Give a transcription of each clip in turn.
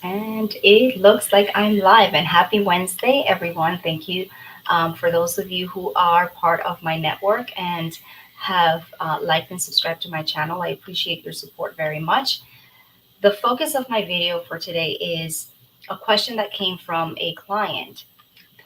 And it looks like I'm live. And happy Wednesday, everyone. Thank you for those of you who are part of my network and have liked and subscribed to my channel. I appreciate your support very much. The focus of my video for today is a question that came from a client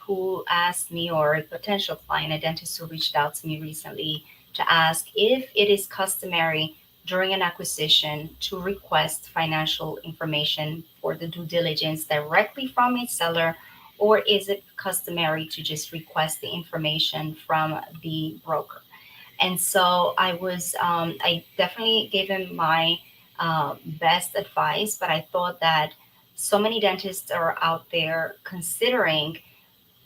who asked me, or a potential client, a dentist who reached out to me recently to ask if it is customary during an acquisition to request financial information for the due diligence directly from a seller, or is it customary to just request the information from the broker? And so I definitely gave him my best advice, but I thought that so many dentists are out there considering,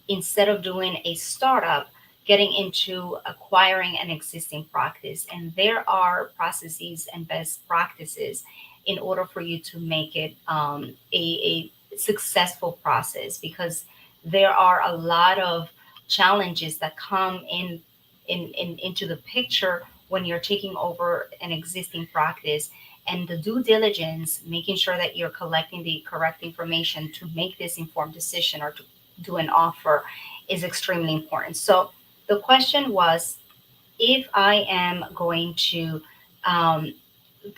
instead of doing a startup, getting into acquiring an existing practice. And there are processes and best practices in order for you to make it a successful process, because there are a lot of challenges that come into the picture when you're taking over an existing practice. And the due diligence, making sure that you're collecting the correct information to make this informed decision or to do an offer, is extremely important. So the question was, if I am going to um,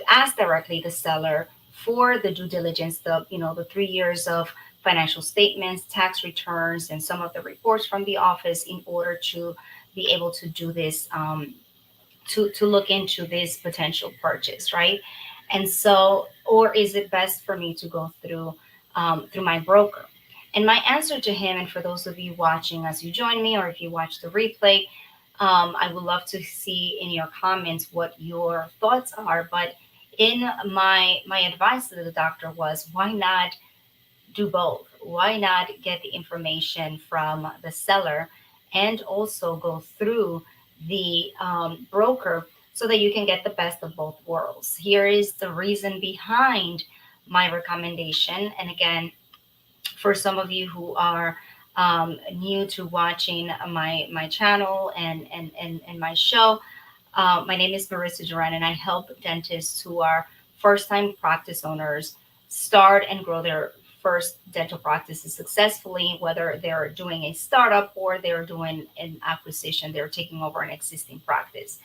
ask directly the seller for the due diligence, the 3 years of financial statements, tax returns, and some of the reports from the office, in order to be able to do this, to look into this potential purchase, right? And so, or is it best for me to go through my broker? And my answer to him, and for those of you watching as you join me, or if you watch the replay, I would love to see in your comments what your thoughts are. But in my advice to the doctor was, why not do both? Why not get the information from the seller and also go through the broker, so that you can get the best of both worlds? Here is the reason behind my recommendation. And again, for some of you who are new to watching my channel and my show, my name is Maritza Duran, and I help dentists who are first time practice owners start and grow their first dental practices successfully, whether they're doing a startup or they're doing an acquisition, they're taking over an existing practice.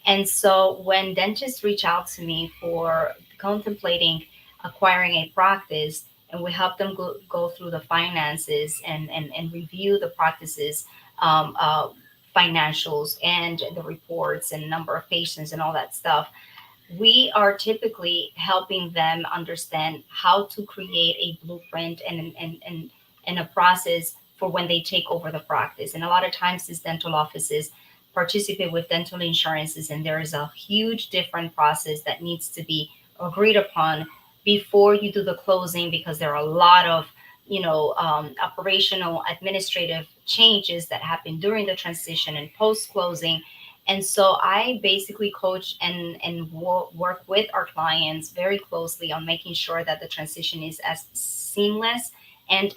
And so when dentists reach out to me for contemplating acquiring a practice, and we help them go through the finances and review the practices, um, uh, financials and the reports and number of patients and all that stuff, we are typically helping them understand how to create a blueprint and a process for when they take over the practice. And a lot of times these dental offices participate with dental insurances, and there is a huge different process that needs to be agreed upon before you do the closing, because there are a lot of operational administrative changes that happen during the transition and post closing. And so I basically coach and work with our clients very closely on making sure that the transition is as seamless and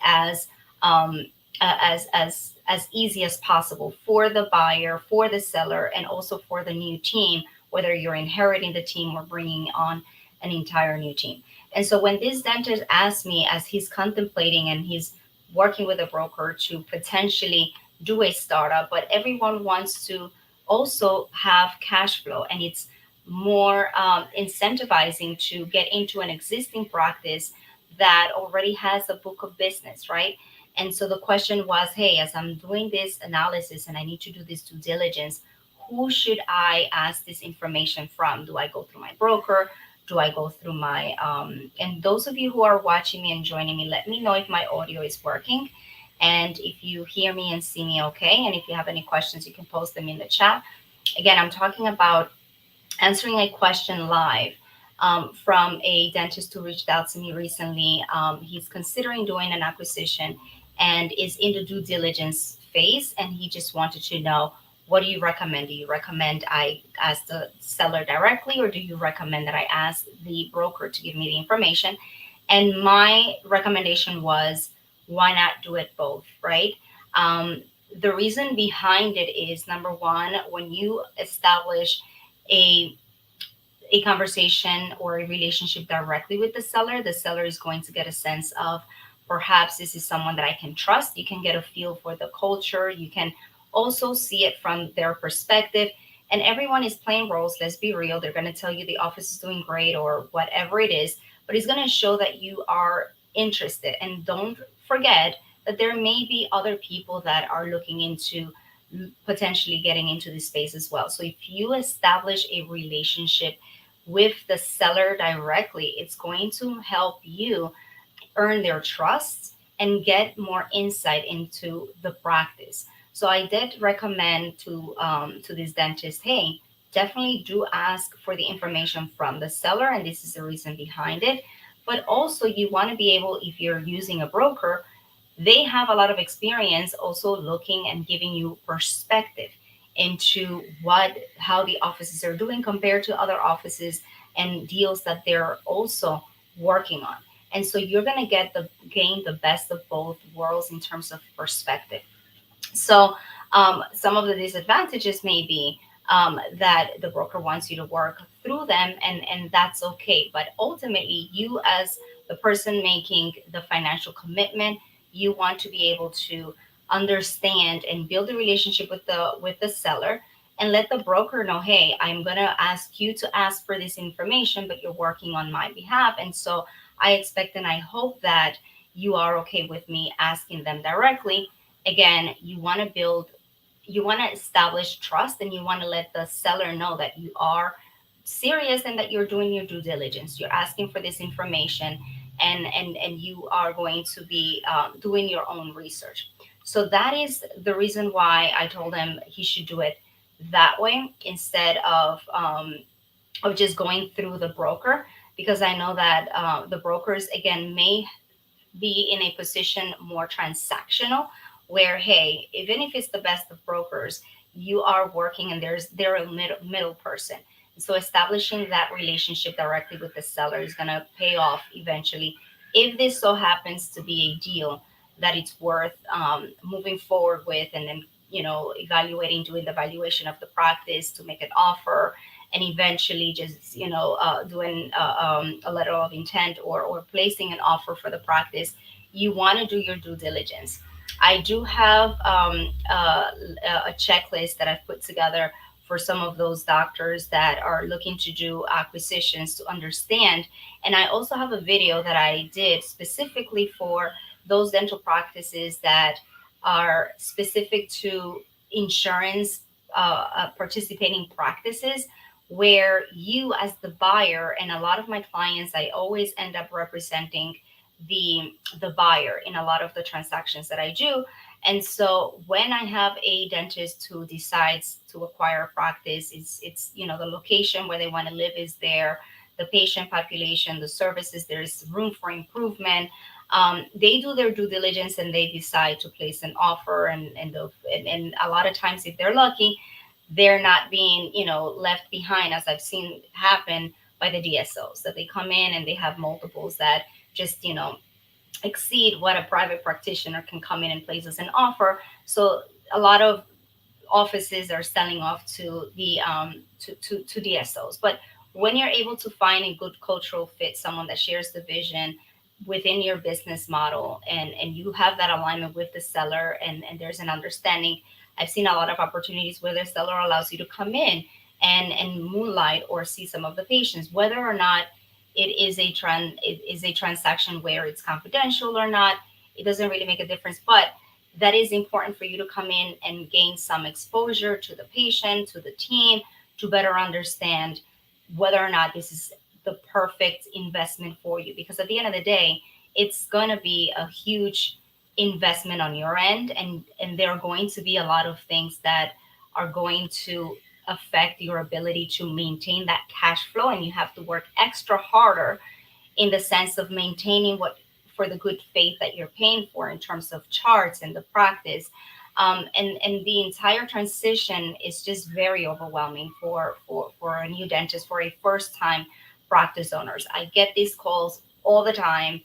um, as easy as possible for the buyer, for the seller, and also for the new team, whether you're inheriting the team or bringing on an entire new team. And so when this dentist asked me, as he's contemplating and he's working with a broker to potentially do a startup, but everyone wants to also have cash flow, and it's more incentivizing to get into an existing practice that already has a book of business, right? And so the question was, hey, as I'm doing this analysis and I need to do this due diligence, who should I ask this information from? Do I go through my broker? Do I go through my and those of you who are watching me and joining me, let me know if my audio is working, and if you hear me and see me okay. And if you have any questions, you can post them in the chat. Again, I'm talking about answering a question live from a dentist who reached out to me recently. He's considering doing an acquisition and is in the due diligence phase, and he just wanted to know, what do you recommend? Do you recommend I ask the seller directly, or do you recommend that I ask the broker to give me the information? And my recommendation was, why not do it both, right? Um, the reason behind it is, number one, when you establish a a conversation or a relationship directly with the seller is going to get a sense of perhaps this is someone that I can trust. You can get a feel for the culture. You can also see it from their perspective. And everyone is playing roles. Let's be real. They're going to tell you the office is doing great or whatever it is, but it's going to show that you are interested. And don't forget that there may be other people that are looking into potentially getting into this space as well. So if you establish a relationship with the seller directly, it's going to help you earn their trust and get more insight into the practice. So I did recommend to this dentist, hey, definitely do ask for the information from the seller, and this is the reason behind it. But also, you want to be able, if you're using a broker, they have a lot of experience also looking and giving you perspective into what how the offices are doing compared to other offices and deals that they're also working on. And so you're going to get the gain the best of both worlds in terms of perspective. So some of the disadvantages may be that the broker wants you to work through them, and that's okay. But ultimately, you as the person making the financial commitment, you want to be able to understand and build a relationship with the seller and let the broker know, hey, I'm going to ask you to ask for this information, but you're working on my behalf. And so I expect and I hope that you are okay with me asking them directly. Again, you want to establish trust, and you want to let the seller know that you are serious and that you're doing your due diligence. You're asking for this information, and you are going to be doing your own research. So that is the reason why I told him he should do it that way instead of just going through the broker, because I know that the brokers again may be in a position more transactional, where hey, even if it's the best of brokers, you are working and they're a middle person. So establishing that relationship directly with the seller is going to pay off eventually, if this so happens to be a deal that it's worth moving forward with, and then evaluating, doing the valuation of the practice to make an offer, and eventually just doing a letter of intent, or placing an offer for the practice. You want to do your due diligence. I do have a checklist that I've put together for some of those doctors that are looking to do acquisitions to understand. And I also have a video that I did specifically for those dental practices that are specific to insurance participating practices, where you as the buyer, and a lot of my clients, I always end up representing the buyer in a lot of the transactions that I do. And so when I have a dentist who decides to acquire a practice, it's the location where they want to live is there, the patient population, the services, there's room for improvement. They do their due diligence and they decide to place an offer, and a lot of times, if they're lucky, they're not being left behind, as I've seen happen by the DSOs, that they come in and they have multiples that just exceed what a private practitioner can come in and place as an offer. So a lot of offices are selling off to the to DSOs. But when you're able to find a good cultural fit, someone that shares the vision within your business model, and you have that alignment with the seller, and there's an understanding. I've seen a lot of opportunities where the seller allows you to come in and moonlight or see some of the patients, whether or not it is a transaction where it's confidential or not. It doesn't really make a difference, but that is important for you to come in and gain some exposure to the patient, to the team, to better understand whether or not this is the perfect investment for you. Because at the end of the day, it's going to be a huge investment on your end, and there are going to be a lot of things that are going to affect your ability to maintain that cash flow, and you have to work extra harder in the sense of maintaining what for the good faith that you're paying for in terms of charts and the practice. And the entire transition is just very overwhelming for a new dentist, for a first time practice owners. I get these calls all the time,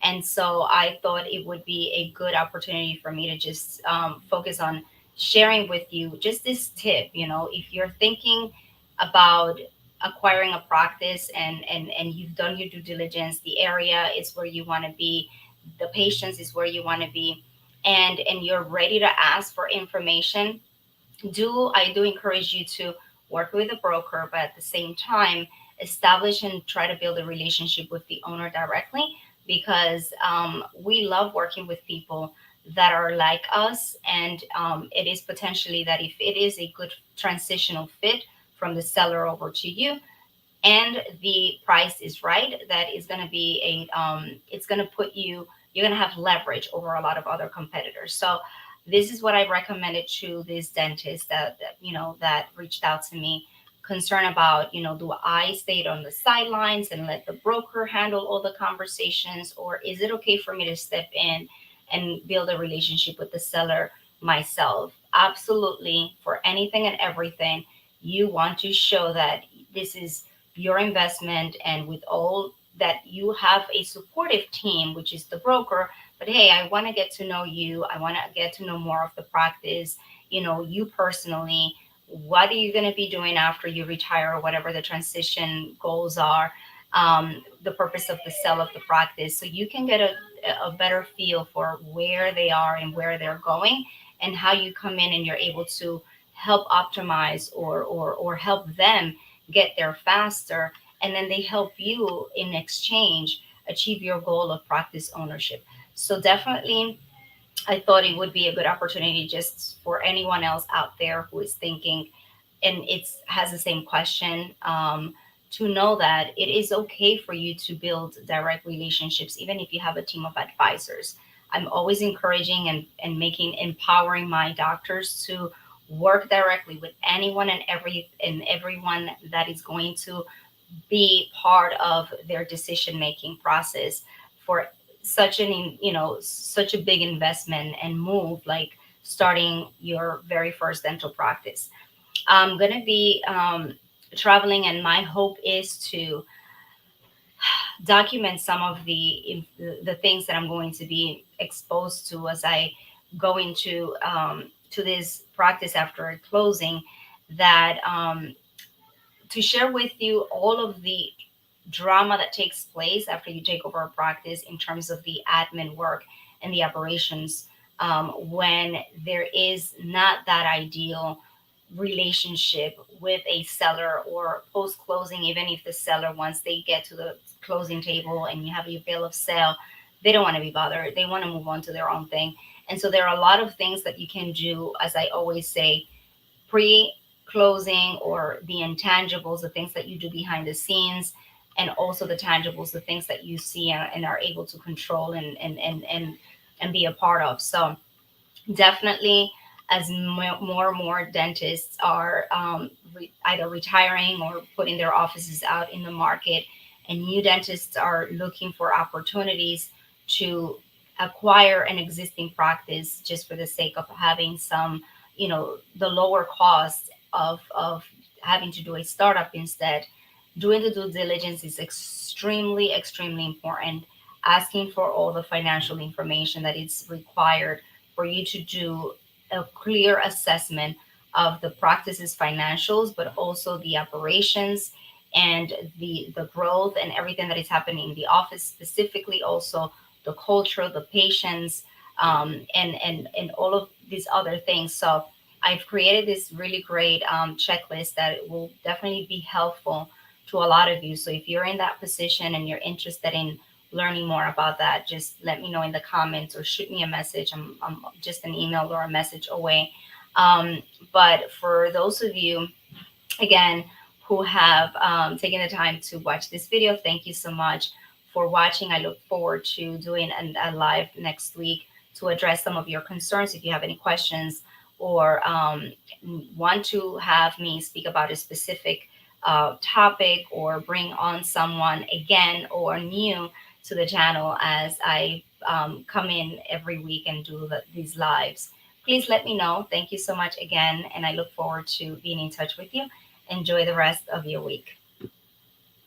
and so I thought it would be a good opportunity for me to just focus on sharing with you just this tip. If you're thinking about acquiring a practice, and you've done your due diligence, the area is where you want to be, the patients is where you want to be, and you're ready to ask for information, I do encourage you to work with a broker, but at the same time, establish and try to build a relationship with the owner directly, because we love working with people that are like us, and it is potentially that if it is a good transitional fit from the seller over to you, and the price is right, that is going to be it's going to put you, you're going to have leverage over a lot of other competitors. So this is what I recommended to this dentist that reached out to me, concerned about, do I stay on the sidelines and let the broker handle all the conversations, or is it okay for me to step in and build a relationship with the seller myself? Absolutely, for anything and everything, you want to show that this is your investment, and with all that, you have a supportive team, which is the broker. But hey, I want to get to know you, I want to get to know more of the practice, you personally, what are you going to be doing after you retire, or whatever the transition goals are, the purpose of the sale of the practice, so you can get a better feel for where they are and where they're going, and how you come in and you're able to help optimize, or help them get there faster, and then they help you in exchange achieve your goal of practice ownership. So definitely, I thought it would be a good opportunity just for anyone else out there who is thinking, and it's has the same question, to know that it is okay for you to build direct relationships, even if you have a team of advisors. I'm always encouraging and making empowering my doctors to work directly with anyone and everyone that is going to be part of their decision making process for such a big investment and move, like starting your very first dental practice. I'm going to be traveling, and my hope is to document some of the things that I'm going to be exposed to as I go into to this practice after closing, that to share with you all of the drama that takes place after you take over a practice in terms of the admin work and the operations, when there is not that ideal relationship with a seller, or post closing, even if the seller, once they get to the closing table and you have your bill of sale, they don't want to be bothered, they want to move on to their own thing. And so there are a lot of things that you can do, as I always say, pre closing, or the intangibles, the things that you do behind the scenes, and also the tangibles, the things that you see and are able to control and be a part of. So definitely, as more and more dentists are either retiring or putting their offices out in the market, and new dentists are looking for opportunities to acquire an existing practice just for the sake of having some, the lower cost of having to do a startup instead. Doing the due diligence is extremely, extremely important. Asking for all the financial information that is required for you to do a clear assessment of the practice's financials, but also the operations and the growth and everything that is happening in the office, specifically also the culture, the patients, and all of these other things. So I've created this really great checklist that will definitely be helpful to a lot of you. So if you're in that position and you're interested in learning more about that, just let me know in the comments or shoot me a message. I'm just an email or a message away. But for those of you, again, who have taken the time to watch this video, thank you so much for watching. I look forward to doing a live next week to address some of your concerns. If you have any questions, or want to have me speak about a specific topic, or bring on someone again or new to the channel as I come in every week and do these lives, please let me know. Thank you so much again, and I look forward to being in touch with you. Enjoy the rest of your week.